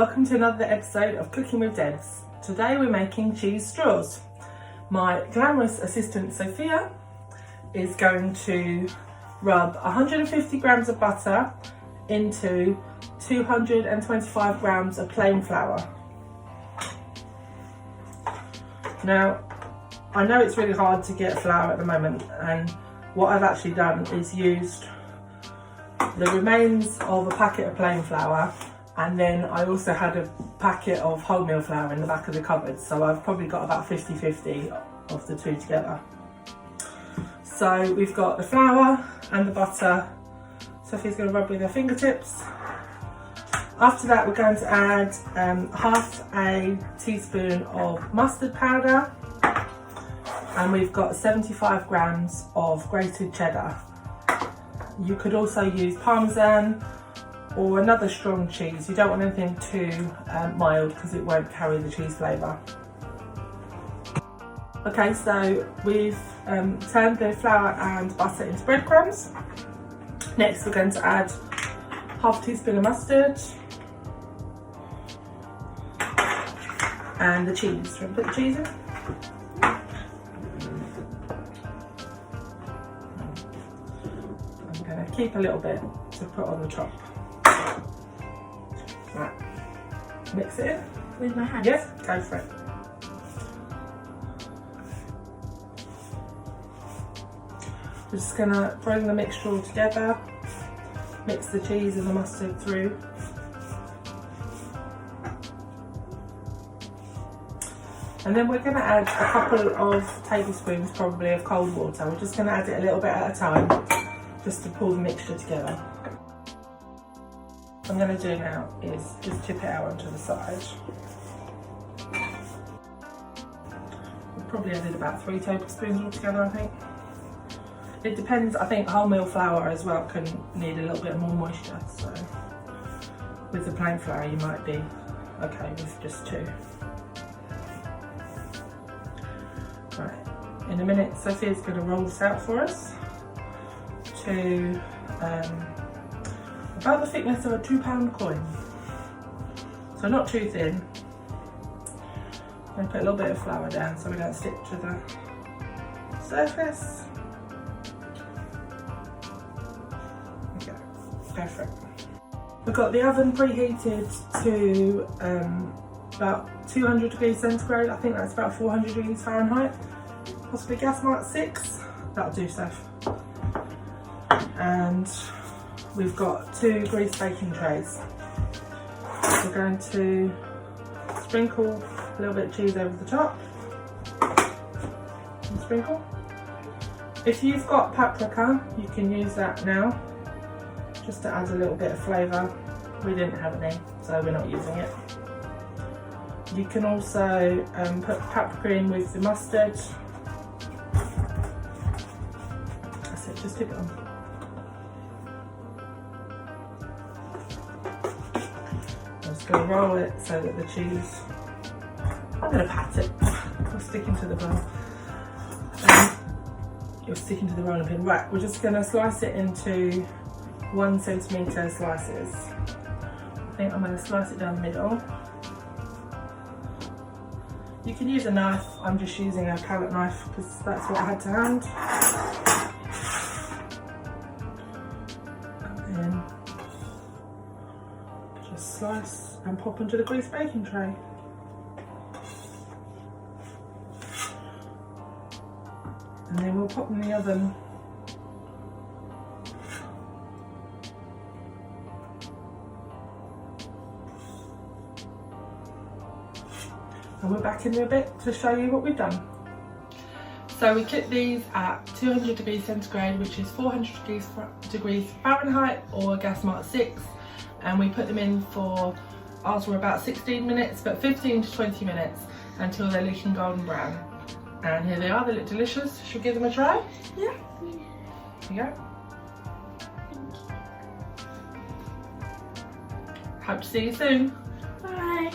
welcome to another episode of Cooking with Debs. Today we're making cheese straws. My glamorous assistant Sophia is going to rub 150 grams of butter into 225 grams of plain flour. Now, I know it's really hard to get flour at the moment, and what I've actually done is used the remains of a packet of plain flour, and then I also had a packet of wholemeal flour in the back of the cupboard, so I've probably got about 50-50 of the two together. So we've got the flour and the butter. Sophie's going to rub with her fingertips. After that we're going to add half a teaspoon of mustard powder, and we've got 75 grams of grated cheddar. You could also use Parmesan or another strong cheese. You don't want anything too mild because it won't carry the cheese flavour. Okay, so we've turned the flour and butter into breadcrumbs. Next we're going to add half a teaspoon of mustard and the cheese. Should we put the cheese in? I'm going to keep a little bit to put on the top. Right, mix it in. With my hands? Yes, go for it. We're just going to bring the mixture all together, mix the cheese and the mustard through. And then we're going to add a couple of tablespoons probably of cold water. We're just going to add it a little bit at a time, just to pull the mixture together. What I'm going to do now is just tip it out onto the side. We've probably added about 3 tablespoons altogether, I think. It depends, I think wholemeal flour as well can need a little bit more moisture, so with the plain flour you might be okay with just 2. Right, in a minute Sophia's going to roll this out for us to about the thickness of a £2 coin, so not too thin. I'm going to put a little bit of flour down so we don't stick to the surface. Okay, go for it. We've got the oven preheated to about 200 degrees centigrade. I think that's about 400 degrees Fahrenheit, possibly gas mark 6. That'll do, Soph. And we've got 2 greased baking trays. We're going to sprinkle a little bit of cheese over the top. And sprinkle. If you've got paprika, you can use that now, just to add a little bit of flavour. We didn't have any, so we're not using it. You can also put paprika in with the mustard. That's it, just tip it on. I'm just going to roll it so that the cheese, I'm going to pat it. I'm sticking to the bowl. You're sticking to the rolling pin. Right, we're just going to slice it into 1 centimetre slices. I think I'm going to slice it down the middle. You can use a knife, I'm just using a palette knife because that's what I had to hand. And then just slice and pop into the greased baking tray. And then we'll pop them in the oven. And we're back in a bit to show you what we've done. So we cook these at 200 degrees centigrade, which is 400 degrees Fahrenheit or gas mark 6, and we put them in for after about 16 minutes, but 15 to 20 minutes until they're looking golden brown. And here they are, they look delicious. Should we give them a try? Yeah. Here you go. Hope to see you soon. Bye.